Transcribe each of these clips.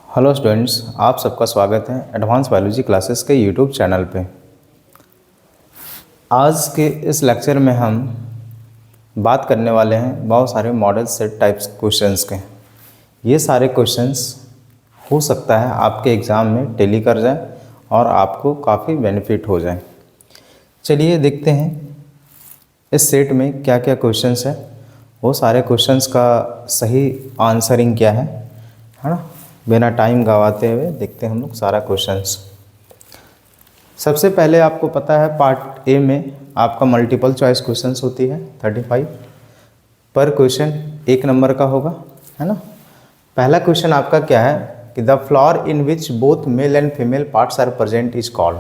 Hello students, आप सबका स्वागत है एडवांस बायोलॉजी क्लासेस के यूट्यूब चैनल पे। आज के इस लेक्चर में हम बात करने वाले हैं बहुत सारे मॉडल सेट टाइप्स क्वेश्चंस के। ये सारे क्वेश्चंस हो सकता है आपके एग्ज़ाम में टेली कर जाए और आपको काफ़ी बेनिफिट हो जाए। चलिए देखते हैं इस सेट में क्या क्या क्वेश्चंस है, वो सारे क्वेश्चंस का सही आंसरिंग क्या है ना। बिना टाइम गवाते हुए देखते हैं हम लोग सारा क्वेश्चंस। सबसे पहले आपको पता है पार्ट ए में आपका मल्टीपल चॉइस क्वेश्चंस होती है 35 पर क्वेश्चन 1 नंबर का होगा, है ना। पहला क्वेश्चन आपका क्या है कि the flower in which both male and female parts are present is called.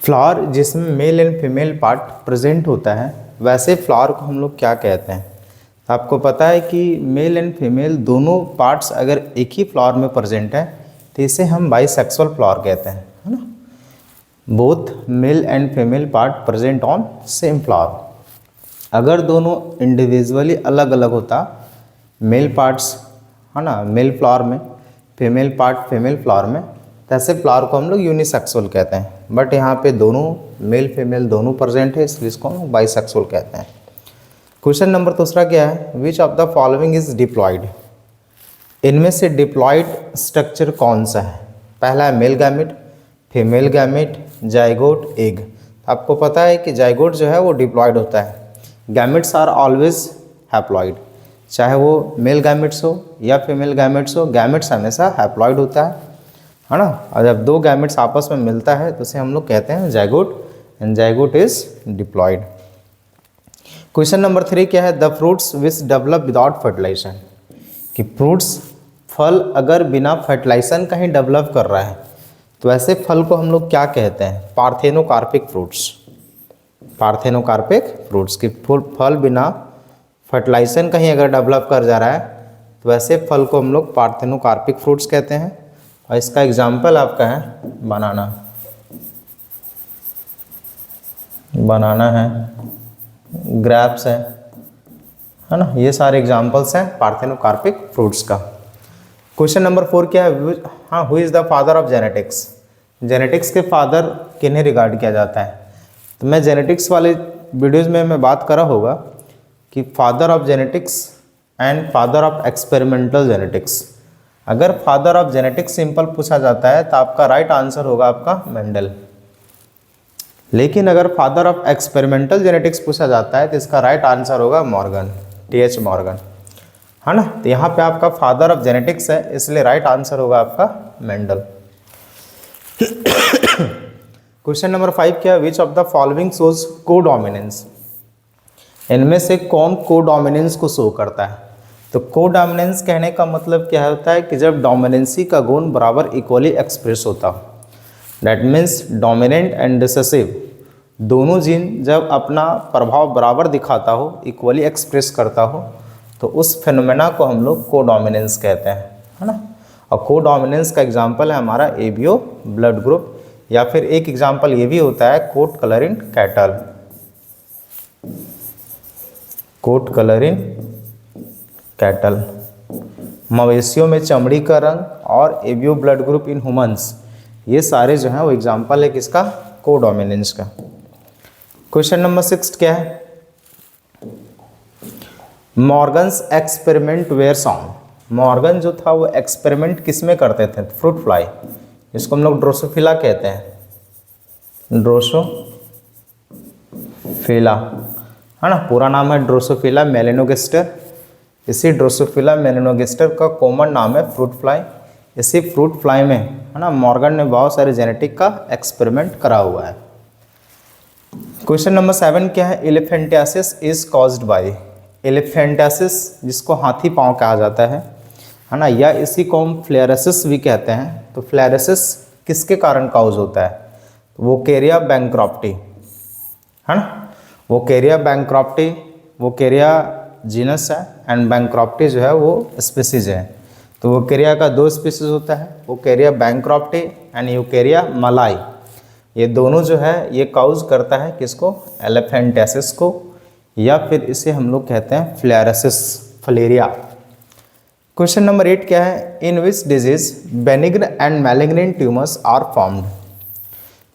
Flower जिसमें male and female part present होता है वैसे फ्लावर को हम लोग क्या कहते हैं। तो आपको पता है कि मेल एंड फीमेल दोनों पार्ट्स अगर एक ही फ्लावर में प्रेजेंट है तो इसे हम बाइसेक्सुअल फ्लावर कहते हैं, है ना। Both male and female part present on same flower. अगर दोनों इंडिविजुअली अलग अलग होता, मेल पार्ट्स है ना मेल फ्लावर में, फीमेल पार्ट फीमेल फ्लावर में, तो ऐसे फ्लावर को हम लोग यूनिसेक्सुअल कहते हैं। बट यहाँ पे दोनों मेल फीमेल दोनों प्रेजेंट है, इसलिए इसको हम बाइसेक्सुअल कहते हैं। क्वेश्चन नंबर दूसरा क्या है, which of the following is diploid. इनमें से डिप्लॉयड स्ट्रक्चर कौन सा है। पहला है male gamete, female gamete, zygote, egg. आपको पता है कि जाइगोट जो है वो डिप्लॉयड होता है, गैमेट्स आर ऑलवेज हैप्लॉयड। चाहे वो मेल गैमेट्स हो या फीमेल गैमेट्स हो, गैमेट्स हमेशा हैप्लॉयड होता है ना। और जब दो गैमेट्स आपस में मिलता है तो उसे हम लोग कहते हैं zygote, and zygote is diploid. Question number 3 क्या है, the fruits which develop without fertilisation. कि फ्रूट्स फल अगर बिना फर्टिलाइजेशन का ही डेवलप कर रहा है तो ऐसे फल को हम लोग क्या कहते हैं, पार्थेनोकार्पिक फ्रूट्स। पार्थेनोकार्पिक फ्रूट्स की फल बिना फर्टिलाइजेशन का ही अगर डेवलप कर जा रहा है तो ऐसे फल को हम लोग पार्थेनोकार्पिक फ्रूट्स कहते हैं। और इसका एग्जाम्पल आपका है बनाना। बनाना है, ग्रैप्स है ना, ये सारे एग्जाम्पल्स हैं पार्थेनोकार्पिक फ्रूट्स का। क्वेश्चन नंबर 4 क्या है, हाँ, who is the father of genetics. Genetics के फादर किन्हें रिगार्ड किया जाता है। तो मैं जेनेटिक्स वाले वीडियोज़ में मैं बात करा होगा कि father of genetics and father of experimental genetics. अगर फादर ऑफ जेनेटिक्स सिंपल पूछा जाता है तो आपका राइट आंसर होगा आपका मेंडल। लेकिन अगर फादर ऑफ एक्सपेरिमेंटल जेनेटिक्स पूछा जाता है तो इसका राइट आंसर होगा मॉर्गन, टी.एच. मॉर्गन, है ना। तो यहाँ पे आपका फादर ऑफ जेनेटिक्स है, इसलिए राइट आंसर होगा आपका मेंडल। क्वेश्चन नंबर 5 क्या है, which of the following shows codominance. इनमें से कौन कोडोमिनेंस को शो करता है। तो कोडोमिनेंस कहने का मतलब क्या होता है कि जब डोमिनेंसी का गुण बराबर इक्वली एक्सप्रेस होता हो। That means dominant and recessive दोनों जीन जब अपना प्रभाव बराबर दिखाता हो, इक्वली एक्सप्रेस करता हो, तो उस फिनोमेना को हम लोग कोडोमिनेंस कहते हैं, है ना। और कोडोमिनेंस का एग्जांपल है हमारा एबीओ ब्लड ग्रुप, या फिर एक एग्जांपल ये भी होता है coat colour in cattle. Coat colour in cattle, मवेशियों में चमड़ी का रंग, और ABO blood group in humans, ये सारे जो हैं वो एग्जाम्पल है किसका, कोडोमिनेंस का। क्वेश्चन नंबर 6 क्या है, Morgan's experiment were on. Morgan जो था वो एक्सपेरिमेंट किस में करते थे, फ्रूट फ्लाई, इसको हम लोग ड्रोसोफिला कहते हैं, ड्रोसोफिला, है ना। पूरा नाम है ड्रोसोफिला मेलेनोगास्टर। इसी ड्रोसोफिला मेलेनोगास्टर का कॉमन नाम है फ्रूट फ्लाई। इसी फ्रूट फ्लाई में, है ना, मॉर्गन ने बहुत सारे जेनेटिक का एक्सपेरिमेंट करा हुआ है। क्वेश्चन नंबर 7 क्या है, elephantiasis is caused by. Elephantiasis जिसको हाथी पांव कहा जाता है ना, या इसी को हम फ्लेरेसिस भी कहते हैं। तो फ्लेरेसिस किसके कारण काउज होता है, वोकेरिया बैंक्रॉप्टी, है ना। वोकेरिया बैंक्रॉप्टी, वोकेरिया जीनस है एंड बैंक्रॉप्टी जो है वो स्पीसीज है। तो वोकेरिया का 2 स्पीसीज होता है, वोकेरिया बैंक्रॉप्टी एंड यूकेरिया मलाई। ये दोनों जो है ये काउज करता है किसको, एलिफेंटियासिस को, या फिर इसे हम लोग कहते हैं फ्लेरेसिस, फलेरिया। क्वेश्चन नंबर 8 क्या है, in which disease benign and malignant tumours are formed.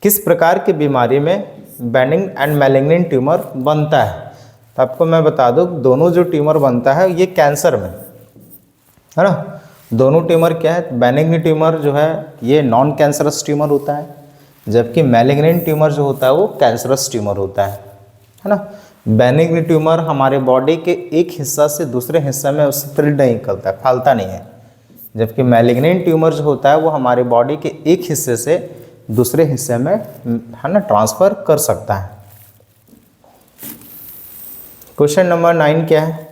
किस प्रकार की बीमारी में बेनिग्न एंड मैलिग्नेंट ट्यूमर बनता है। तो आपको मैं बता दूं, दोनों जो ट्यूमर बनता है ये कैंसर में है ना। दोनों ट्यूमर क्या है, बेनिग्न ट्यूमर जो है ये नॉन कैंसरस ट्यूमर होता है, जबकि मैलिग्नेंट ट्यूमर जो होता है वो कैंसरस ट्यूमर होता है ना। बेनिग्न ट्यूमर हमारे बॉडी के एक हिस्सा से दूसरे हिस्से में स्प्रेड नहीं करता, फैलता नहीं है, जबकि मैलिग्नेंट ट्यूमर जो होता है वो हमारे बॉडी के एक हिस्से से दूसरे हिस्से में है ना ट्रांसफर कर सकता है। क्वेश्चन नंबर 9 क्या है,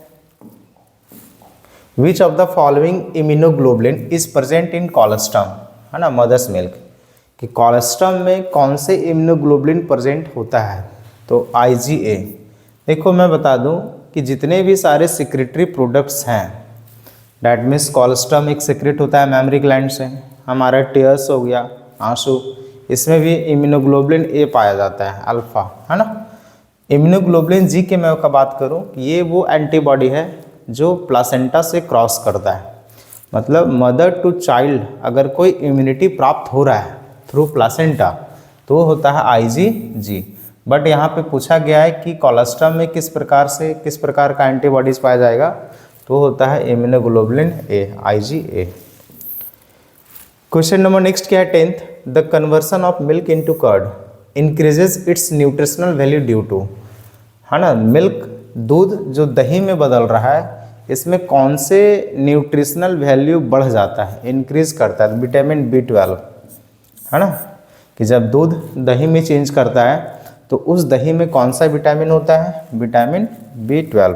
which of the following immunoglobulin is present in colostrum, है ना, मदर्स मिल्क, कि कोलेस्ट्रम में कौन से इम्यूनोग्लोबुलिन प्रेजेंट होता है। तो IgA। देखो मैं बता दूं कि जितने भी सारे सिक्रेटरी प्रोडक्ट्स हैं, डैट मीन्स कोलेस्ट्रम एक सिक्रेट होता है मेमरी ग्लैंड से, हमारा टीयर्स हो गया, आंसू, इसमें भी इम्यूनोग्लोबुलिन A पाया जाता है, अल्फा, है ना। इम्यूनोग्लोबुलिन G की मैं बात करूं, ये वो एंटीबॉडी है जो प्लासेंटा से क्रॉस करता है, मतलब मदर टू चाइल्ड अगर कोई इम्यूनिटी प्राप्त हो रहा है थ्रू प्लासेंटा तो वो होता है IgG। बट यहाँ पे पूछा गया है कि कोलेस्ट्रम में किस प्रकार का एंटीबॉडीज पाया जाएगा, तो होता है immunoglobulin A, IgA। Question number next क्या है, 10th, the conversion of milk into curd increases its nutritional value due to, है ना। मिल्क दूध जो दही में बदल रहा है, इसमें कौन से न्यूट्रिशनल वैल्यू बढ़ जाता है, इंक्रीज करता है, विटामिन B12, है ना, कि जब दूध दही में चेंज करता है तो उस दही में कौन सा विटामिन होता है, विटामिन B12।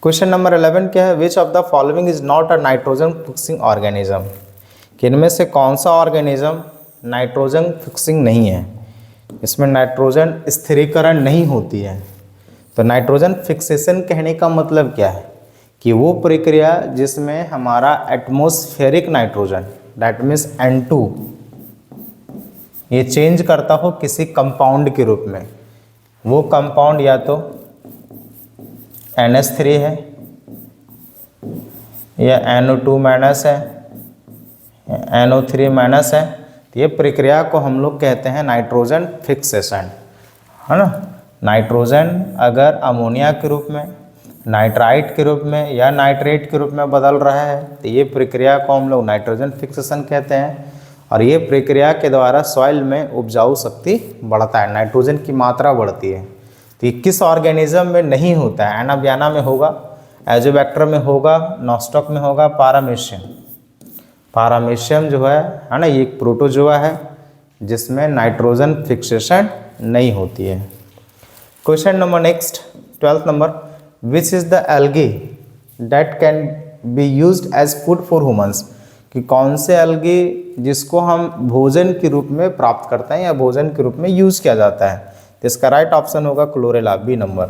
क्वेश्चन नंबर 11 क्या है, which of the following is not a nitrogen fixing organism, कि इनमें से कौन सा ऑर्गेनिज्म नाइट्रोजन फिक्सिंग नहीं है, इसमें नाइट्रोजन स्थिरीकरण नहीं होती है। तो नाइट्रोजन फिक्सेशन कहने का मतलब क्या है, कि वो प्रक्रिया जिसमें हमारा atmospheric nitrogen that means N2 ये चेंज करता हो किसी कंपाउंड के रूप में, वो कंपाउंड या तो NH3 है या NO2 माइनस है या NO3 माइनस है, तो ये प्रक्रिया को हम लोग कहते हैं नाइट्रोजन फिक्सेशन, है ना। नाइट्रोजन अगर अमोनिया के रूप में, नाइट्राइट के रूप में या नाइट्रेट के रूप में बदल रहा है तो ये प्रक्रिया को हम लोग नाइट्रोजन फिक्सेशन कहते हैं। और ये प्रक्रिया के द्वारा सॉइल में उपजाऊ शक्ति बढ़ता है, नाइट्रोजन की मात्रा बढ़ती है। तो ये किस ऑर्गेनिज्म में नहीं होता है, एनाबियाना में होगा, एजोबैक्टर में होगा, नॉस्टॉक में होगा, पारामीशियम। पारामीशियम जो है ना, ये एक प्रोटोजोआ है जिसमें नाइट्रोजन फिक्सेशन नहीं होती है। Question number next 12th number, which is the algae that can be used as food for humans, कि कौन से एल्गी जिसको हम भोजन के रूप में प्राप्त करते हैं या भोजन के रूप में यूज़ किया जाता है। तो इसका राइट ऑप्शन होगा chlorella, B number.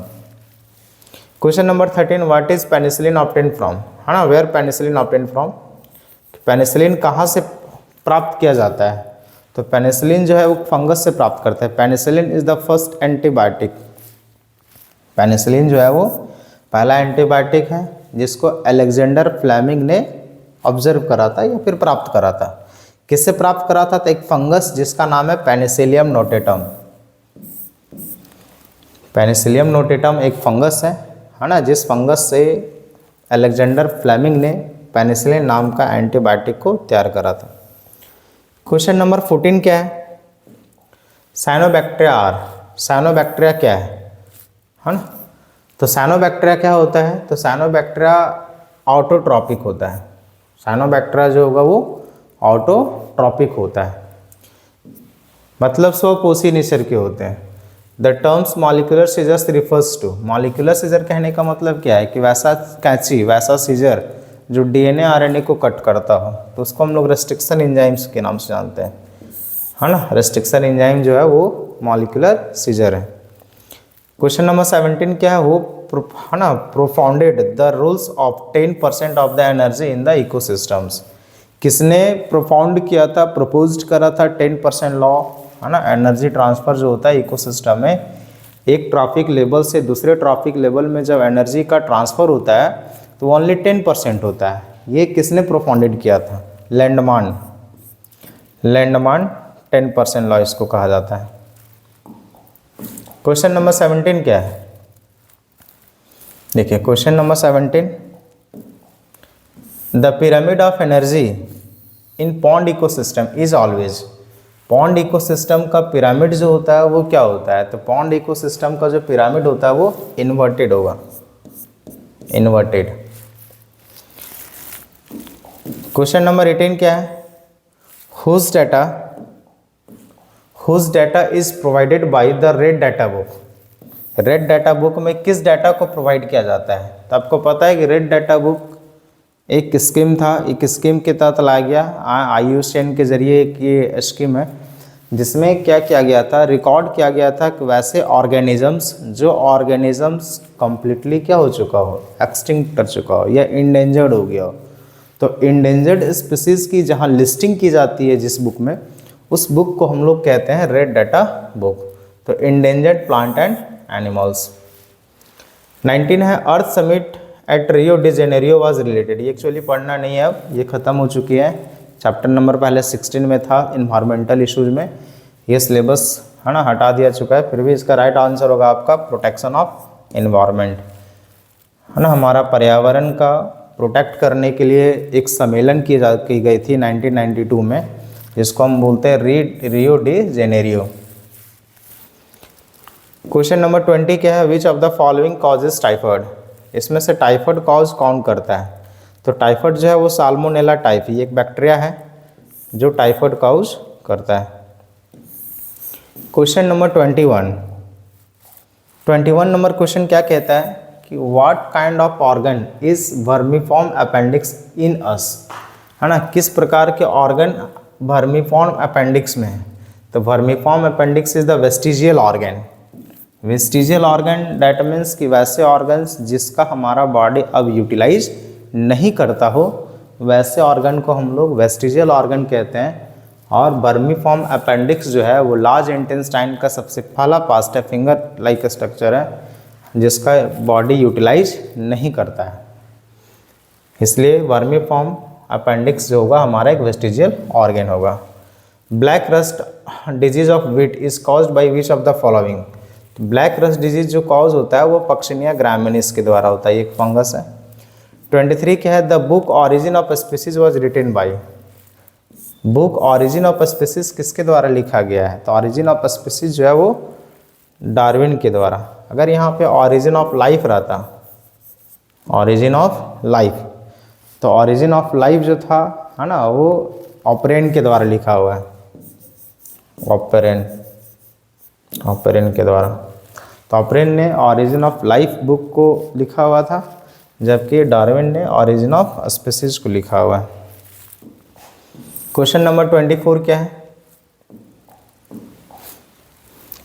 Question number 13, what is penicillin obtain from, है ना, where penicillin obtain from, penicillin कहाँ से प्राप्त किया जाता है। तो पेनिसिलिन जो है वो फंगस से प्राप्त करते हैं। Penicillin is the first antibiotic, penicillin जो है वो पहला एंटीबायोटिक है जिसको अलेक्जेंडर फ्लेमिंग ने ऑब्जर्व करा था या फिर प्राप्त करा था। किससे प्राप्त करा था, तो एक फंगस जिसका नाम है पेनिसिलियम नोटेटम। पेनिसिलियम नोटेटम एक फंगस है ना, जिस फंगस से अलेक्जेंडर फ्लेमिंग ने पेनिसिलिन नाम का एंटीबायोटिक को तैयार करा था। क्वेश्चन नंबर 14 क्या है, साइनोबैक्टीरिया आर, साइनोबैक्टीरिया क्या है ना। तो साइनोबैक्टीरिया क्या होता है, तो साइनोबैक्टीरिया ऑटोट्रॉपिक होता है। साइनोबैक्टीरिया जो होगा वो ऑटोट्रॉपिक होता है, मतलब स्वपोषी नेचर के होते हैं। The terms molecular scissors refers to, molecular scissor कहने का मतलब क्या है कि वैसा कैंची, वैसा सीजर जो DNA RNA को कट करता हो, तो उसको हम लोग रेस्ट्रिक्शन एंजाइम्स के नाम से जानते हैं, है ना। रेस्ट्रिक्शन एंजाइम जो है वो मॉलिक्यूलर सीजर है। क्वेश्चन नंबर 17 क्या है, वो है ना, propounded the rules of 10% of the energy in the ecosystems, किसने प्रोफाउंड किया था, प्रपोज्ड करा था 10% लॉ, है ना। एनर्जी ट्रांसफर जो होता है इकोसिस्टम में, एक ट्रॉफिक लेवल से दूसरे ट्रॉफिक लेवल में जब एनर्जी का ट्रांसफ़र होता है तो ओनली 10% होता है। ये किसने प्रोफाउंडेड किया था? लैंडमान। लैंडमान 10% लॉ इसको कहा जाता है। क्वेश्चन नंबर 17 क्या है? देखिए question number 17, the pyramid of energy in pond ecosystem is always. Pond ecosystem का पिरामिड जो होता है वो क्या होता है? तो पॉन्ड इकोसिस्टम का जो पिरामिड होता है वो इन्वर्टेड होगा, इन्वर्टेड। क्वेश्चन नंबर 18 क्या है? Whose data is provided by the red data book. Red data book में किस डाटा को प्रोवाइड किया जाता है? तो आपको पता है कि रेड डाटा बुक एक स्कीम था, एक स्कीम के तहत लाया गया IUCN के जरिए। एक ये स्कीम है जिसमें क्या किया गया था, रिकॉर्ड किया गया था कि वैसे ऑर्गेनिजम्स जो ऑर्गेनिजम्स कम्प्लीटली क्या हो चुका हो, एक्सटिंक्ट कर चुका हो या इंडेंजर्ड हो गया हो, तो इंडेंजर्ड स्पीसीज की जहाँ लिस्टिंग की जाती है जिस बुक में, उस बुक को हम लोग कहते हैं रेड डाटा बुक। तो इंडेंजर्ड प्लांट एंड एनिमल्स। 19 है, earth summit at Rio de Janeiro was related. ये एक्चुअली पढ़ना नहीं है, अब ये ख़त्म हो चुकी है। चैप्टर नंबर पहले 16 में था इन्वायरमेंटल इश्यूज में, ये सिलेबस है ना हटा दिया चुका है। फिर भी इसका राइट आंसर होगा आपका प्रोटेक्शन ऑफ इन्वायरमेंट, है ना। हमारा पर्यावरण का प्रोटेक्ट करने के लिए एक सम्मेलन की गई थी 1992 में, जिसको हम बोलते हैं रियो डी जेनेरियो। क्वेश्चन नंबर 20 क्या है? Which of the following causes typhoid. इसमें से टाइफाइड कॉज कौन करता है? तो टाइफाइड जो है वो साल्मोनेला टाइफी एक बैक्टीरिया है जो टाइफाइड कॉज करता है। क्वेश्चन नंबर 21 नंबर क्वेश्चन क्या कहता है कि what kind of organ is vermiform appendix in us, है ना। किस प्रकार के ऑर्गन वर्मीफॉर्म अपेंडिक्स में है? तो vermiform appendix is the vestigial organ. Vestigial organ that means कि वैसे ऑर्गन्स जिसका हमारा बॉडी अब यूटिलाइज नहीं करता हो, वैसे ऑर्गन को हम लोग वेस्टिजियल ऑर्गन कहते हैं। और वर्मीफॉर्म अपेंडिक्स जो है वो लार्ज इंटेस्टाइन का सबसे पहला पास्ट है, फिंगर लाइक स्ट्रक्चर है जिसका बॉडी यूटिलाइज नहीं करता है, इसलिए वर्मीफॉर्म अपेंडिक्स जो होगा हमारा एक वेस्टिजियल ऑर्गन होगा। Black rust disease of wheat is caused by which of the following. Black rust disease जो कॉज होता है वो पक्शिनिया ग्रामिनीस के द्वारा होता है, एक फंगस है। 23 क्या है? The book origin of species was written by. Book origin of species किसके द्वारा लिखा गया है? तो ऑरिजिन ऑफ स्पीसीज जो है वो डार्विन के द्वारा। अगर यहाँ पे ऑरिजिन ऑफ लाइफ रहता, ऑरिजिन ऑफ लाइफ, तो ऑरिजिन ऑफ लाइफ जो था है ना वो ऑपरेन के द्वारा लिखा हुआ है, ऑपरेन के द्वारा। तो ऑपरेन ने ऑरिजिन ऑफ लाइफ बुक को लिखा हुआ था, जबकि डार्विन ने ऑरिजिन ऑफ स्पीसीज को लिखा हुआ है। क्वेश्चन नंबर 24 क्या है?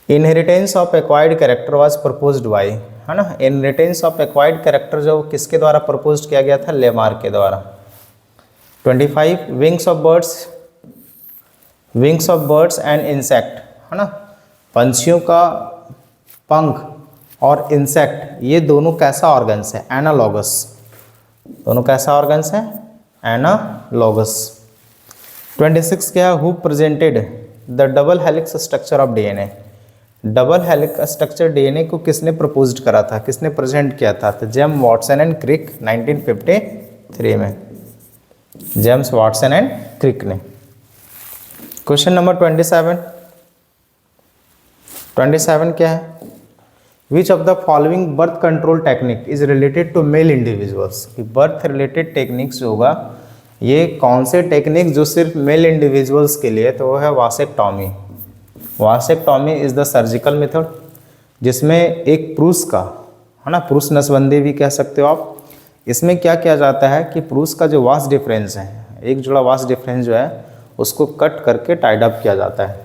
Inheritance of acquired character was proposed by, है ना। इनहेरिटेंस ऑफ एक्वायर्ड कैरेक्टर जो किसके द्वारा प्रपोज किया गया था? लेमार्क के द्वारा। 25 wings of birds and insect, है ना। पंछियों का पंख और इंसेक्ट ये दोनों कैसा ऑर्गन्स है? एनालॉगस। दोनों कैसा ऑर्गन्स है? एनालॉगस। 26 क्या है? Who presented the double helix structure of DNA. Double helix structure DNA को किसने प्रपोज करा था, किसने प्रेजेंट किया था? तो जेम्स वाटसन एंड क्रिक 1953 में, जेम्स वाटसन एंड क्रिक ने। क्वेश्चन नंबर 27 क्या है? Which of the following birth control technique is related to male individuals. Birth related techniques जो होगा ये कौन से टेक्निक जो सिर्फ मेल इंडिविजुअल्स के लिए, तो वो है वासेक्टॉमी। वासेक्टॉमी इज द सर्जिकल मेथड जिसमें एक पुरुष का, है ना, पुरुष नसबंदी भी कह सकते हो आप। इसमें क्या किया जाता है कि पुरुष का जो वास डिफरेंस है, एक जोड़ा वास डिफरेंस जो है उसको कट करके टाइड अप किया जाता है।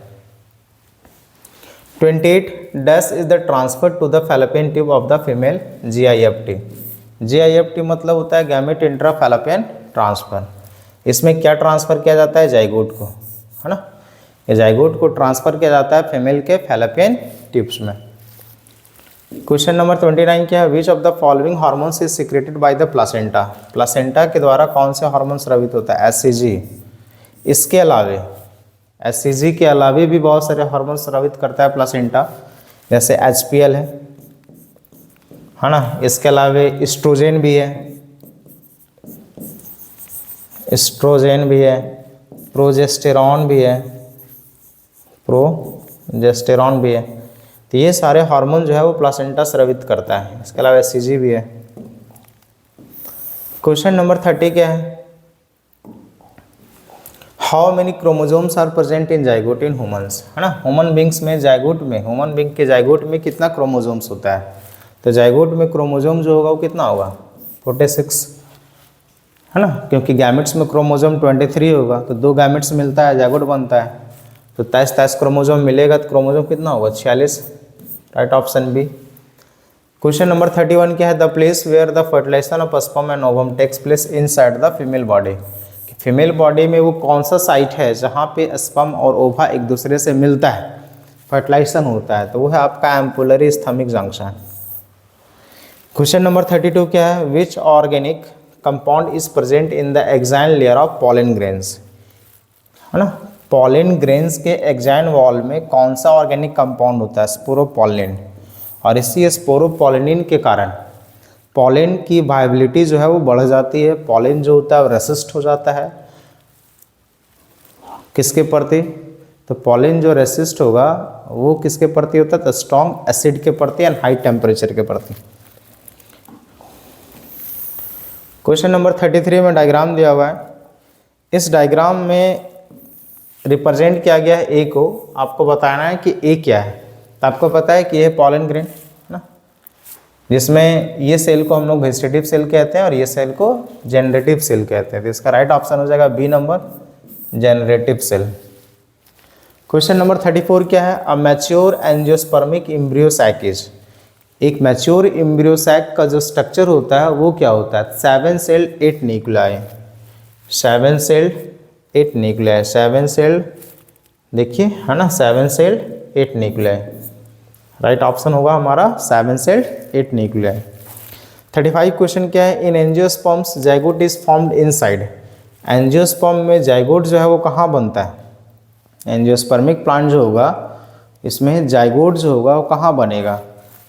28 dash is the transfer to the fallopian tube of the female GIFT। GIFT मतलब होता है गैमेट इंट्रा फैलोपियन ट्रांसफर। इसमें क्या ट्रांसफ़र किया जाता है? जाइगोट को, है ना। ये जाइगोट को ट्रांसफ़र किया जाता है फीमेल के फैलोपियन ट्यूब्स में। क्वेश्चन नंबर 29 क्या है, which of the following hormones is secreted by the placenta. Placenta के द्वारा कौन से हार्मोन स्रावित होता है, एचसीजी। इसके अलावे एचसीजी के अलावे भी बहुत सारे हार्मोन स्रावित करता है प्लासेंटा, जैसे एचपीएल है ना। इसके अलावे एस्ट्रोजन भी है, एस्ट्रोजन भी है, प्रोजेस्टेरॉन भी है, प्रोजेस्टेरॉन भी है। तो ये सारे हार्मोन जो है वो प्लासेंटा स्रावित करता है। इसके अलावा एचसीजी भी है। क्वेश्चन नंबर 30 क्या है, how many chromosomes are present in zygote in humans, है ना। ह्यूमन बींग्स में जाइगोट में, ह्यूमन बींग के जाइगोट में कितना क्रोमोजोम्स होता है, तो जाइगोट में क्रोमोजोम जो होगा वो कितना होगा, 46, है ना। क्योंकि गैमेट्स में क्रोमोजोम 23 होगा, तो 2 गैमेट्स मिलता है जाइगोट बनता है, तो 23 क्रोमोजोम मिलेगा, तो क्रोमोजोम कितना होगा, 46, right option B. Question number 31 क्या है, the place where the fertilisation of sperm and ovum takes place inside the female body. Female body में वो कौन सा साइट है जहाँ पे स्पर्म और ओवा एक दूसरे से मिलता है, फर्टिलाइजेशन होता है, तो वो है आपका ampullary isthmic junction. Question number 32 क्या है, which organic compound is present in the exine layer of pollen grains, है ना। पॉलन ग्रेन्स के एक्साइन वॉल में कौन सा ऑर्गेनिक कंपाउंड होता है, स्पोरोपोलिन। और इसी स्पोरोपोलिन के कारण पॉलन की वायबिलिटी जो है वो बढ़ जाती है, पॉलन जो होता है वो रेसिस्ट हो जाता है किसके प्रति, तो पॉलन जो रेसिस्ट होगा वो किसके प्रति होता है, तो स्ट्रॉन्ग एसिड के प्रति एंड हाई टेम्परेचर के प्रति। क्वेश्चन नंबर 33 में डायग्राम दिया हुआ है, इस डायग्राम में रिप्रेजेंट किया गया है ए को, आपको बताना है कि ए क्या है। तो आपको पता है कि ये पॉलन ग्रेन है ना, जिसमें ये सेल को हम लोग वेजिटेटिव सेल कहते हैं और ये सेल को जनरेटिव सेल कहते हैं। तो इसका राइट ऑप्शन हो जाएगा B number, generative cell. Question number 34 क्या है, a mature angiospermic embryo sac is. एक मैच्योर एम्ब्रियो सैक का जो स्ट्रक्चर होता है वो क्या होता है, 7 cell 8 nuclei, 7 cell 8 nuclei, 7 cell देखिए है ना, 7 सेल 8 न्यूक्लियाई, राइट ऑप्शन होगा हमारा 7 सेल 8 न्यूक्लियाई। 35 क्वेश्चन क्या है, in angiosperms zygote is formed inside. Angiosperm में जाइगोट जो है वो कहाँ बनता है, एंजियोस्पर्मिक प्लांट जो होगा इसमें जाइगोट जो होगा वो कहाँ बनेगा,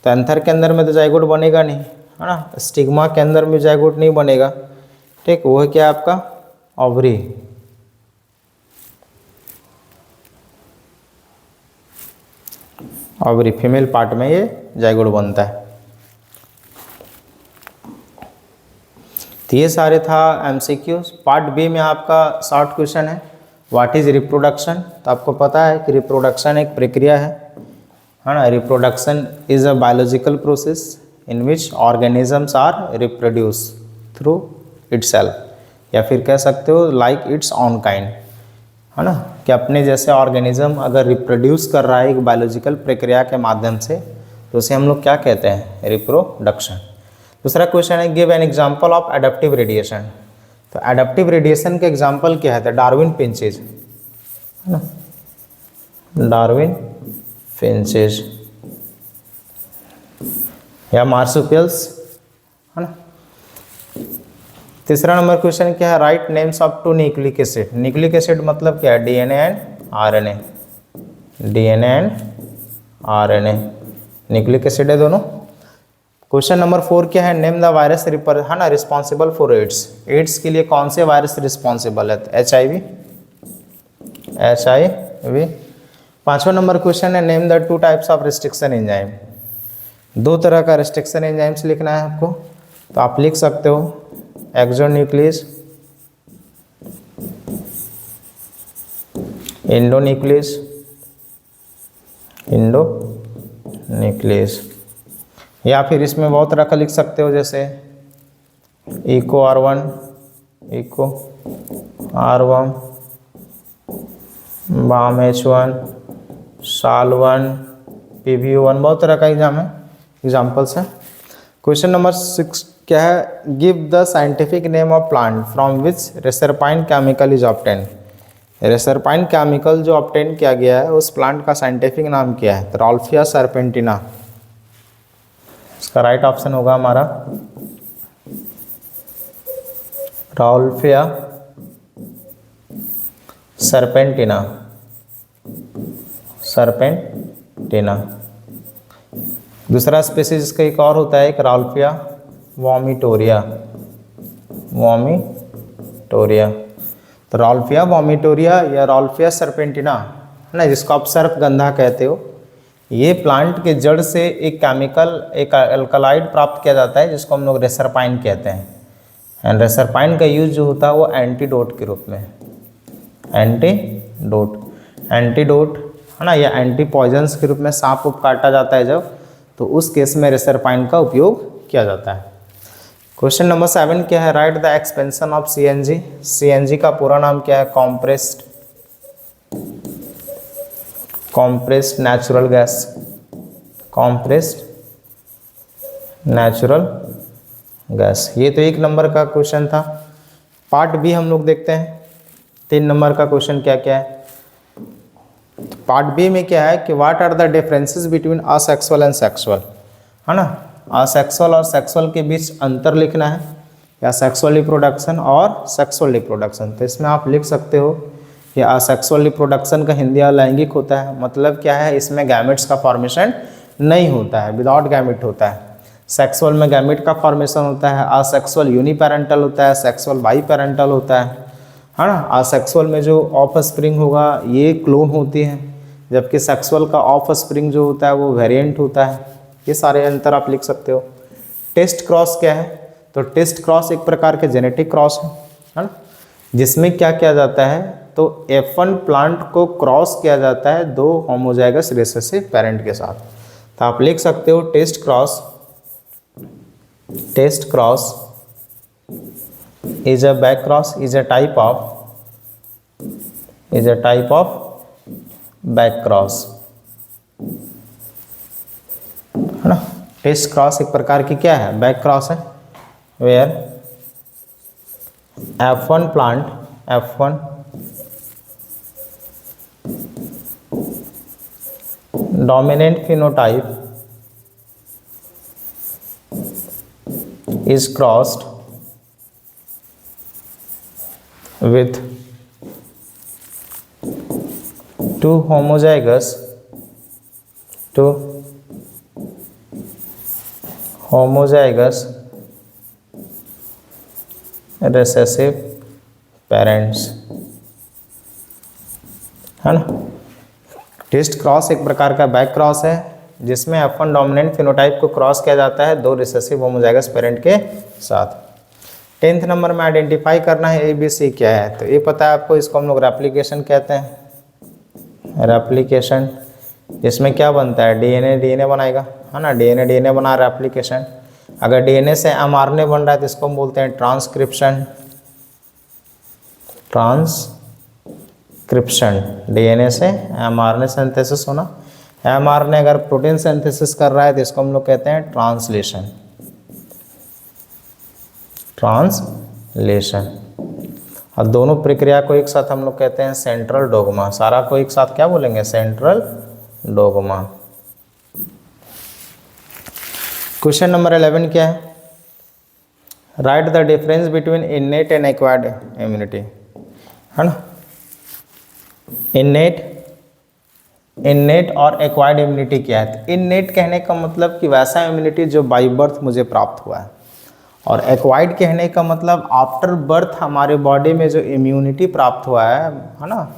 तो एंथर के अंदर में तो जाइगोट बनेगा नहीं, है ना। स्टिग्मा के अंदर में जाइगोट नहीं बनेगा, ठीक। वो है क्या आपका ओवरी, ओवरी फीमेल पार्ट में ये जाइगोट बनता है। तो ये सारे था एमसीक्यूज। पार्ट बी में आपका शॉर्ट क्वेश्चन है, व्हाट इज रिप्रोडक्शन। तो आपको पता है कि रिप्रोडक्शन एक प्रक्रिया है ना। Reproduction is a biological process in which organisms are reproduce through itself, या फिर कह सकते हो लाइक इट्स ऑन काइंड, है ना, कि अपने जैसे ऑर्गेनिज्म अगर रिप्रोड्यूस कर रहा है एक बायोलॉजिकल प्रक्रिया के माध्यम से, तो उसे हम लोग क्या कहते हैं, रिप्रोडक्शन। दूसरा क्वेश्चन है, give an example of adaptive radiation. तो एडाप्टिव रेडिएशन के एग्जांपल क्या है, तो डार्विन फिंचेज, है ना, डार्विन फिंचेज या मार्सुपियल्स, है ना। तीसरा नंबर क्वेश्चन क्या है, right names of 2 nucleic acid. Nucleic acid मतलब क्या है, DNA and RNA, DNA and RNA nucleic acid है दोनों। क्वेश्चन नंबर 4 क्या है, नेम द वायरस है ना रिस्पॉन्सिबल फॉर एड्स। एड्स के लिए कौन से वायरस रिस्पॉन्सिबल है, HIV, HIV। 5वां नंबर क्वेश्चन है, name the 2 types of restriction enzyme. 2 तरह का रिस्ट्रिक्शन एंजाइम्स लिखना है आपको, तो आप लिख सकते हो एक्सोन्यूक्लियस, इंडोन्यूक्लियस, इंडोन्यूक्लियस, या फिर इसमें बहुत तरह का लिख सकते हो, जैसे eco R1, eco R1, balm H1, साल1, PBO1, बहुत तरह का एग्जाम्पल्स है। क्वेश्चन नंबर 6 क्या है, give the scientific name of plant from which reserpine chemical is obtain. Reserpine chemical जो ऑब्टेन किया गया है उस प्लांट का साइंटिफिक नाम क्या है, तो राल्फिया सर्पेंटिना, इसका राइट ऑप्शन होगा हमारा राउल्फिया सर्पेंटिना, सर्पेंटिना। दूसरा स्पीसीज इसका एक और होता है, एक राउल्फिया वॉमिटोरिया, वॉमिटोरिया। तो राउल्फिया वॉमिटोरिया या राउल्फिया सर्पेंटिना है ना, जिसको आप सर्पगंधा कहते हो, ये प्लांट के जड़ से एक केमिकल, एक अल्कलाइड प्राप्त किया जाता है जिसको हम लोग रेसरपाइन कहते हैं। एंड रेसरपाइन का यूज जो होता है वो एंटीडोट के रूप में, एंटीडोट, एंटीडोट है ना, या एंटी पॉइजन्स के रूप में सांप को काटा जाता है जब, तो उस केस में रेसरपाइन का उपयोग किया जाता है। क्वेश्चन नंबर 7 क्या है, right the expansion of CNG. CNG का पूरा नाम क्या है, compressed natural gas, compressed natural gas. ये तो 1 नंबर का क्वेश्चन था। पार्ट बी हम लोग देखते हैं, 3 नंबर का क्वेश्चन क्या क्या है। पार्ट बी में क्या है कि what are the differences between asexual and sexual, है ना, असेक्सुअल और सेक्सुअल के बीच अंतर लिखना है, या सेक्सुअल रिप्रोडक्शन और सेक्सुअल रिप्रोडक्शन। तो इसमें आप लिख सकते हो कि असेक्सुअल रिप्रोडक्शन का हिंदी अलैंगिक होता है, मतलब क्या है, इसमें गैमेट्स का फॉर्मेशन नहीं होता है, विदाउट गैमेट होता है। सेक्सुअल में गैमेट का फॉर्मेशन होता है, असेक्सुअल यूनिपेरेंटल होता है, सेक्सुअल बाई पेरेंटल होता है ना। असेक्सुअल में जो ऑफ स्प्रिंग होगा ये क्लोन होती है, जबकि सेक्सुअल का ऑफ स्प्रिंग जो होता है वो वेरिएंट होता है। ये सारे अंतर आप लिख सकते हो। टेस्ट क्रॉस क्या है, तो टेस्ट क्रॉस एक प्रकार के जेनेटिक क्रॉस है ना, जिसमें क्या किया जाता है, तो F1 प्लांट को क्रॉस किया जाता है 2 होमोजाइगस रिसेसिव पेरेंट के साथ। तो आप लिख सकते हो test cross, test cross is a back cross, is a type of back cross, है ना। टेस्ट क्रॉस एक प्रकार की क्या है, बैक क्रॉस है, where F1 plant, F1 dominant phenotype is crossed with 2 homozygous recessive parents, है ना। टेस्ट क्रॉस एक प्रकार का बैक क्रॉस है जिसमें F1 डोमिनेंट फिनोटाइप को क्रॉस किया जाता है 2 रिसेसिव होमोजाइगस पेरेंट के साथ। 10th नंबर में आइडेंटिफाई करना है ABC क्या है, तो ये पता है आपको, इसको हम लोग रेप्लिकेशन कहते हैं। रेप्लिकेशन जिसमें क्या बनता है, DNA बनाएगा, है ना, DNA बना रेप्लिकेशन। अगर DNA से mRNA बन रहा है तो इसको हम बोलते हैं ट्रांसक्रिप्शन, DNA से mRNA सिंथेसिस होना। mRNA अगर प्रोटीन सिंथेसिस कर रहा है तो इसको हम लोग कहते हैं ट्रांसलेशन, और दोनों प्रक्रिया को एक साथ हम लोग कहते हैं सेंट्रल डोग्मा। सारा को एक साथ क्या बोलेंगे, सेंट्रल डोग्मा। क्वेश्चन नंबर 11 क्या है, right the difference between innate and acquired immunity, है ना। इन्नेट और एक्वायर्ड इम्यूनिटी क्या है। इन्नेट कहने का मतलब कि वैसा इम्यूनिटी जो बाय बर्थ मुझे प्राप्त हुआ है, और एक्वायर्ड कहने का मतलब आफ्टर बर्थ हमारे बॉडी में जो इम्यूनिटी प्राप्त हुआ है ना,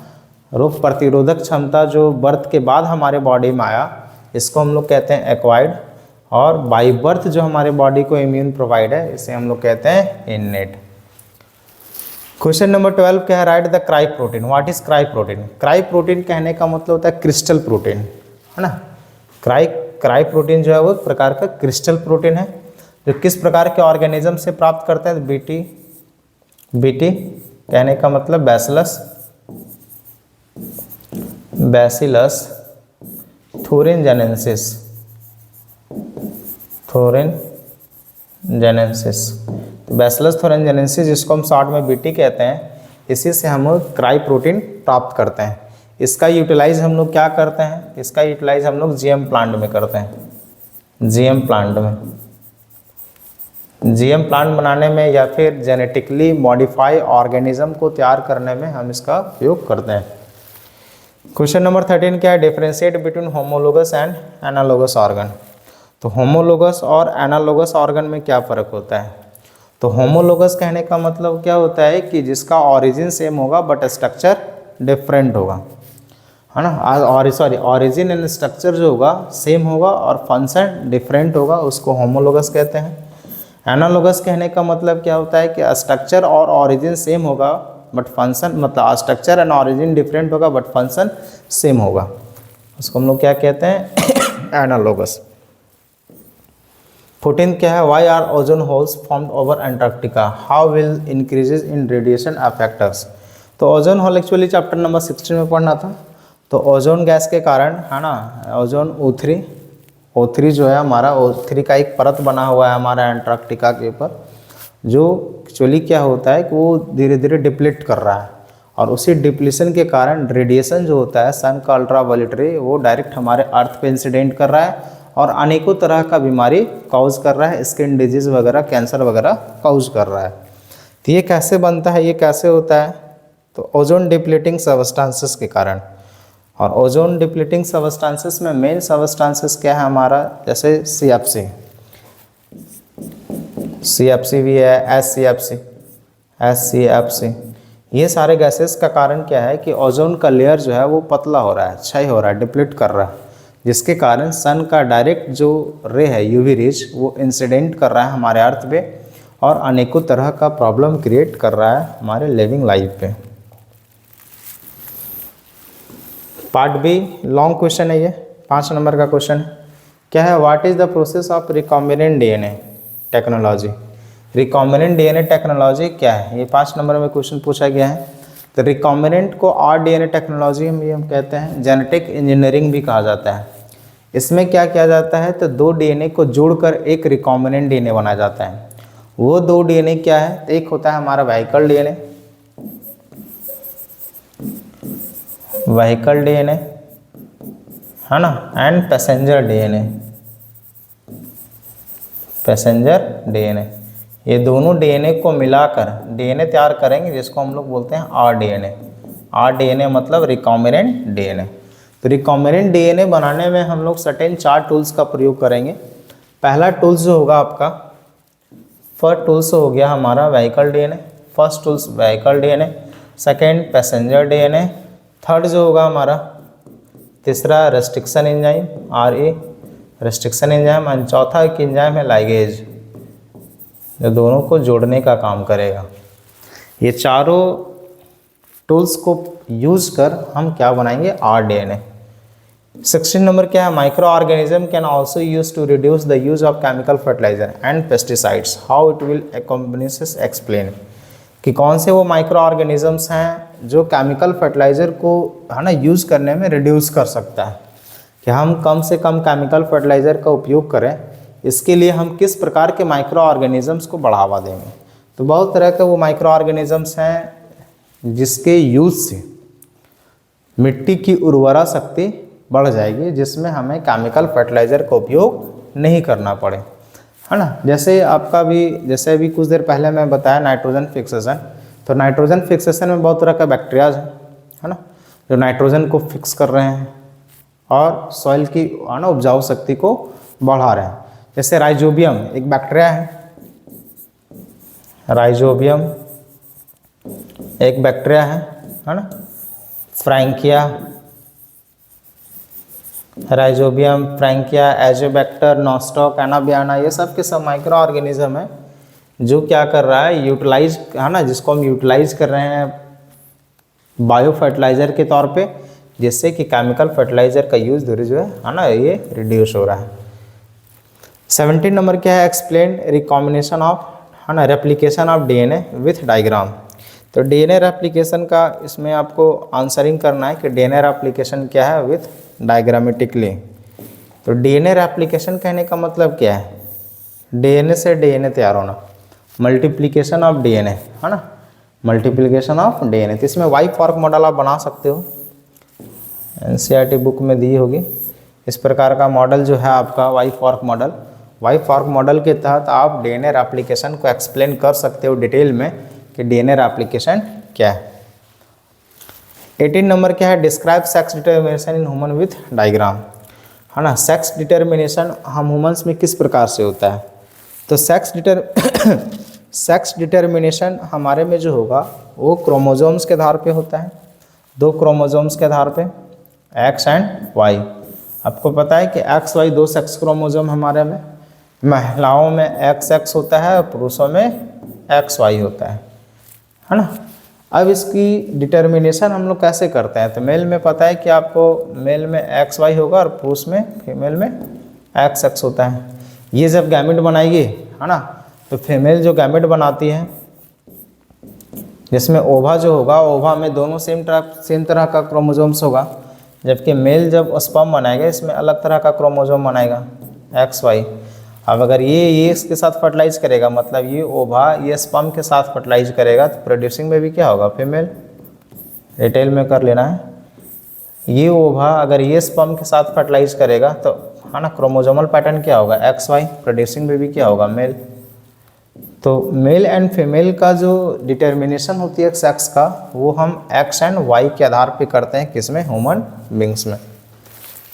रोग प्रतिरोधक क्षमता जो बर्थ के बाद हमारे बॉडी में आया, इसको हम लोग कहते हैं एक्वायर्ड। और बाय बर्थ जो हमारे बॉडी को इम्यून प्रोवाइड है, इसे हम लोग कहते हैं इन्नेट। क्वेश्चन नंबर 12 क्या है, right the cry protein. What is cry protein. Cry protein कहने का मतलब होता है क्रिस्टल प्रोटीन, है ना। क्राई प्रोटीन जो है वो एक प्रकार का क्रिस्टल प्रोटीन है, जो किस प्रकार के ऑर्गेनिज्म से प्राप्त करते हैं, बीटी कहने का मतलब बैसिलस थोरिनजेनेसिस, बैसिलस थोरिनजेनेसिस जिसको हम शॉर्ट में बीटी कहते हैं, इसी से हम क्राई प्रोटीन प्राप्त करते हैं। इसका यूटिलाइज हम लोग क्या करते हैं, इसका यूटिलाइज हम लोग जीएम प्लांट में करते हैं, जीएम प्लांट में, जीएम प्लांट बनाने में या फिर जेनेटिकली मॉडिफाई ऑर्गेनिज्म को तैयार करने में हम इसका उपयोग करते हैं। क्वेश्चन नंबर 13 क्या है, differentiate between homologous and analogous organ. तो होमोलोगस और एनालोगस ऑर्गन में क्या फ़र्क होता है? तो होमोलोगस कहने का मतलब क्या होता है कि जिसका ऑरिजिन सेम होगा बट स्ट्रक्चर डिफरेंट होगा, है ना। और सॉरी, ऑरिजिन एंड स्ट्रक्चर जो होगा सेम होगा और फंक्शन डिफरेंट होगा, उसको होमोलोगस कहते हैं। एनालोगस कहने का मतलब क्या होता है कि स्ट्रक्चर और ऑरिजिन सेम होगा बट फंक्शन, मतलब स्ट्रक्चर एंड ऑरिजिन डिफरेंट होगा बट फंक्शन सेम होगा, उसको हम लोग क्या कहते हैं, एनालोगस। 14 क्या है, why are ozone holes formed over Antarctica, how will increases in radiation affect us. तो ozone hole actually chapter number 16 में पढ़ना था। तो ओजोन गैस के कारण, है ना, ओजोन O3 जो है हमारा, O3 का एक परत बना हुआ है हमारा अंटार्कटिका के ऊपर, जो एक्चुअली क्या होता है कि वो धीरे धीरे डिप्लीट कर रहा है, और उसी डिप्लीशन के कारण रेडिएशन जो होता है सन का अल्ट्रावायलेट रे, वो डायरेक्ट हमारे अर्थ पे इंसिडेंट कर रहा है और अनेकों तरह का बीमारी कॉज कर रहा है, स्किन डिजीज़ वगैरह, कैंसर वगैरह कॉज कर रहा है। तो ये कैसे बनता है, ये कैसे होता है? तो ओजोन डिप्लीटिंग सबस्टांसेस के कारण। और ओजोन डिप्लीटिंग सबस्टांसेस में मेन सबस्टांसेस क्या है हमारा, जैसे CFC भी है, SCFC, ये सारे गैसेस का कारण क्या है कि ओजोन का लेयर जो है वो पतला हो रहा है, क्षय हो रहा है, डिप्लीट कर रहा है, जिसके कारण सन का डायरेक्ट जो रे है, यूवी रेज, वो इंसिडेंट कर रहा है हमारे अर्थ पे और अनेकों तरह का प्रॉब्लम क्रिएट कर रहा है हमारे लिविंग लाइफ पे। पार्ट बी लॉन्ग क्वेश्चन है, ये 5 नंबर का क्वेश्चन है। क्या है, what is the process of recombinant DNA technology. Recombinant DNA technology क्या है, ये 5 नंबर में क्वेश्चन पूछा गया है। तो रिकॉम्बिनेंट को RDNA टेक्नोलॉजी हम कहते हैं, जेनेटिक इंजीनियरिंग भी कहा जाता है। इसमें क्या किया जाता है, तो 2 DNA को जोड़कर एक रिकॉम्बिनेंट DNA बनाया जाता है। वो 2 DNA क्या है, तो एक होता है हमारा व्हीकल DNA, है ना, एंड पैसेंजर DNA। ये दोनों DNA को मिलाकर DNA तैयार करेंगे, जिसको हम लोग बोलते हैं RDNA मतलब रिकॉम्बिनेंट DNA। तो रिकॉम्बिनेंट DNA बनाने में हम लोग सर्टेन 4 टूल्स का प्रयोग करेंगे। पहला टूल्स जो होगा आपका, फर्स्ट टूल्स हो गया हमारा vehicle DNA, second passenger DNA, third जो होगा हमारा, तीसरा restriction enzyme RA restriction enzyme, और चौथा एक एंजाइम है लाइगेज, जो दोनों को जोड़ने का काम करेगा। ये चारों टूल्स को यूज कर हम क्या बनाएंगे, RDNA। 16 नंबर क्या है, micro organism can also use to reduce the use of chemical fertiliser and pesticides, how it will accompanies explain. कि कौन से वो माइक्रो ऑर्गेनिजम्स हैं जो केमिकल फर्टिलाइज़र को, है ना, यूज़ करने में रिड्यूस कर सकता है, कि हम कम से कम केमिकल फर्टिलाइज़र का उपयोग करें, इसके लिए हम किस प्रकार के माइक्रो ऑर्गेनिजम्स को बढ़ावा देंगे। तो बहुत तरह के वो माइक्रो ऑर्गेनिजम्स हैं जिसके यूज़ से मिट्टी की उर्वरा शक्ति बढ़ जाएगी, जिसमें हमें केमिकल फर्टिलाइज़र का उपयोग नहीं करना पड़े, है ना। जैसे आपका भी, जैसे अभी कुछ देर पहले मैं बताया नाइट्रोजन फिक्सेशन, तो नाइट्रोजन फिक्सेशन में बहुत तरह का बैक्टीरियाज है ना, जो नाइट्रोजन को फिक्स कर रहे हैं और सॉइल की, है ना, उपजाऊ शक्ति को बढ़ा रहे हैं। जैसे राइजोबियम एक बैक्टीरिया है, राइजोबियम एक बैक्टीरिया है ना, फ्रैंकिया, एजोबैक्टर, नॉस्टॉक, एनाबियाना, ये सब के सब माइक्रो ऑर्गेनिज्म है जो क्या कर रहा है, यूटिलाइज, है ना, जिसको हम यूटिलाइज कर रहे हैं बायो फर्टिलाइज़र के तौर पे, जिससे कि केमिकल फर्टिलाइज़र का यूज़ धीरे जो है ना, ये रिड्यूस हो रहा है। 17 नंबर क्या है, एक्सप्लेन रिकॉम्बिनेशन ऑफ, है ना, replication of DNA with diagram. तो DNA रेप्लिकेशन का इसमें आपको आंसरिंग करना है कि DNA रेप्लिकेशन क्या है विथ डायग्रामेटिकली। तो DNA रेप्लिकेशन कहने का मतलब क्या है, DNA से DNA तैयार होना, मल्टीप्लिकेशन ऑफ DNA, है ना, मल्टीप्लिकेशन ऑफ DNA। तो इसमें वाई फॉर्क मॉडल आप बना सकते हो, NCERT बुक में दी होगी, इस प्रकार का मॉडल जो है आपका Y fork model. Y fork model के तहत आप डीएनए एप्लीकेशन को एक्सप्लेन कर सकते हो डिटेल में कि डीएनए एप्लीकेशन क्या है। 18 नंबर क्या है, describe sex determination in human with diagram, है ना। सेक्स डिटर्मिनेशन हम ह्यूमंस में किस प्रकार से होता है, तो सेक्स डिटर्मिनेशन हमारे में जो होगा वो क्रोमोजोम्स के आधार पे होता है, 2 क्रोमोजोम्स के आधार पे, एक्स एंड वाई। आपको पता है कि एक्स वाई 2 सेक्स क्रोमोजोम हमारे में, महिलाओं में एक्स होता है और पुरुषों में एक्स वाई होता है ना। अब इसकी डिटर्मिनेशन हम लोग कैसे करते हैं, तो मेल में पता है कि आपको मेल में एक्स वाई होगा और पुरुष में फीमेल में एक्स होता है। ये जब गैमेट बनाएगी, है ना, तो फीमेल जो गैमेट बनाती है जिसमें ओवा जो होगा, ओवा में दोनों सेम तरह का क्रोमोजोम्स होगा, जबकि मेल जब स्पर्म बनाएगा इसमें अलग तरह का क्रोमोजोम बनाएगा एक्स वाई। अब अगर ये इसके साथ फर्टिलाइज करेगा, मतलब ये ओवा ये स्पर्म के साथ फर्टिलाइज करेगा, तो प्रोड्यूसिंग में भी क्या होगा, फीमेल। डिटेल में कर लेना है। ये ओवा अगर ये स्पर्म के साथ फर्टिलाइज करेगा तो, है ना, क्रोमोजोमल पैटर्न क्या होगा, एक्स वाई। प्रोड्यूसिंग में भी क्या होगा, मेल। तो मेल एंड फीमेल का जो डिटर्मिनेशन होती है सेक्स का, वो हम एक्स एंड वाई के आधार पे करते हैं, किसमें, ह्यूमन बींग्स में।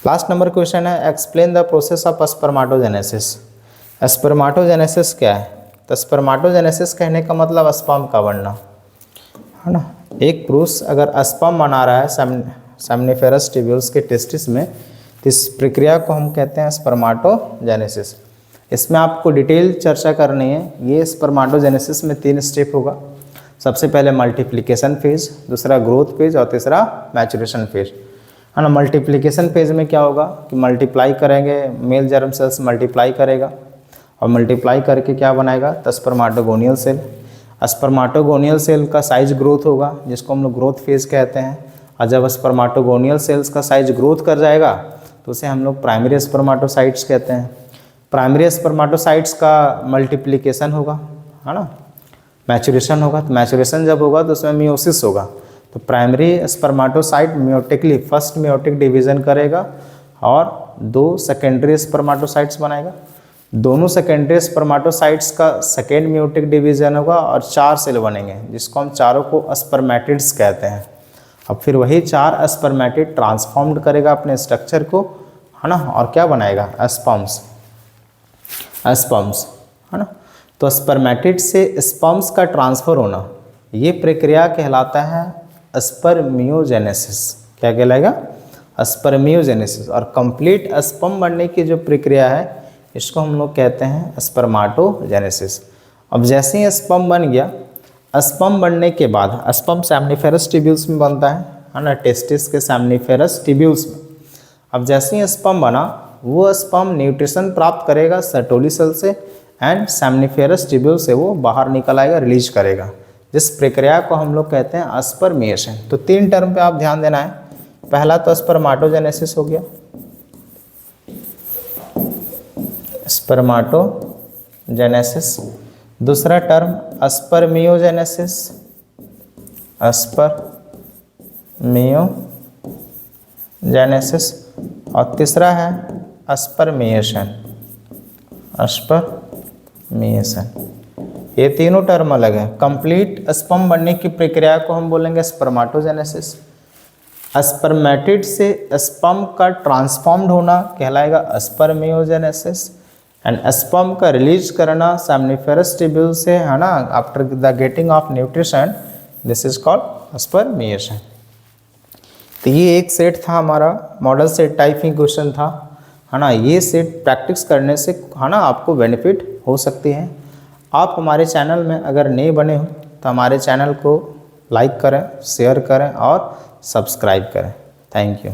लास्ट नंबर क्वेश्चन है, एक्सप्लेन द प्रोसेस ऑफ स्पर्माटोजेनेसिस। स्पर्माटोजेनेसिस क्या है, तो स्पर्माटोजेनेसिस कहने का मतलब स्पर्म का बनना, है ना। एक पुरुष अगर स्पर्म बना रहा है सेमनिफेरस ट्यूब्यूल्स के टेस्टिस में, तो इस प्रक्रिया को हम कहते हैं स्पर्माटोजेनेसिस। इसमें आपको डिटेल चर्चा करनी है। ये स्पर्माटोजेनेसिस में 3 स्टेप होगा। सबसे पहले मल्टीप्लिकेशन फेज, दूसरा ग्रोथ फेज और तीसरा मैचुरेशन फेज, है ना। मल्टीप्लिकेशन फेज में क्या होगा कि मल्टीप्लाई करेंगे, मेल जर्म सेल्स मल्टीप्लाई करेगा और मल्टीप्लाई करके क्या बनाएगा, तो स्पर्माटोगोनियल सेल। स्पर्माटोगोनियल सेल का साइज ग्रोथ होगा, जिसको हम लोग ग्रोथ फेज कहते हैं। और जब स्पर्माटोगोनियल सेल्स का साइज ग्रोथ कर जाएगा तो उसे हम लोग प्राइमरी स्पर्माटोसाइट्स कहते हैं। प्राइमरी स्पर्माटोसाइट्स का मल्टीप्लिकेशन होगा, है ना, मैचुरेशन होगा। तो मैचुरेशन जब होगा तो उसमें मियोसिस होगा। तो primary spermatocyte meiotically first meiotic division करेगा और 2 सेकेंडरी स्पर्माटोसाइट्स बनाएगा। दोनों सेकेंडरी स्पर्माटोसाइट्स का सेकेंड मियोटिक डिवीजन होगा और 4 सेल बनेंगे, जिसको हम चारों को स्पर्मेटिड्स कहते हैं। अब फिर वही 4 स्पर्मेटिड ट्रांसफॉर्म्ड करेगा अपने स्ट्रक्चर को, है ना, और क्या बनाएगा, स्पर्म्स, है ना। तो स्पर्मेटिड से स्पर्म्स का ट्रांसफर होना, ये प्रक्रिया कहलाता है स्पर्मियोजेनेसिस। क्या कहलाएगा, स्पर्मियोजेनेसिस। और कंप्लीट स्पर्म बनने की जो प्रक्रिया है इसको हम लोग कहते हैं स्पर्माटोजेनेसिस। अब जैसे ही स्पर्म बन गया, स्पर्म बनने के बाद स्पर्म सेमनिफेरस ट्यूब्यूल्स में बनता है ना, टेस्टिस के सेमनिफेरस ट्यूब्यूल्स में। अब जैसे ही स्पर्म बना, वो स्पर्म न्यूट्रिशन प्राप्त करेगा सर्टोली सेल से एंड सेमनिफेरस ट्यूब्यूल से वो बाहर निकल आएगा, रिलीज करेगा, जिस प्रक्रिया को हम लोग कहते हैं स्पर्मिएशन। तो 3 टर्म पे आप ध्यान देना है। पहला तो स्पर्माटोजेनेसिस हो गया, स्पर्माटोजेनेसिस। दूसरा टर्म स्पर्मियोजेनेसिस, स्पर्मियोजेनेसिस। और तीसरा है स्पर्मिएशन, ये तीनों टर्म अलग है। कंप्लीट स्पर्म बनने की प्रक्रिया को हम बोलेंगे स्पर्माटोजेनेसिस। स्पर्मेटिड से स्पर्म का ट्रांसफॉर्म्ड होना कहलाएगा स्पर्मियोजेनेसिस। एंड स्पर्म का रिलीज करना सेमनिफेरस ट्यूब्यूल से, है ना, after the getting off nutrition, this is called spermiation. तो ये एक सेट था हमारा, मॉडल सेट टाइप ही क्वेश्चन था, है ना। ये सेट प्रैक्टिस करने से, है ना, आपको बेनिफिट हो सकती है। आप हमारे चैनल में अगर नए बने हो तो हमारे चैनल को लाइक करें, शेयर करें और सब्सक्राइब करें। Thank you.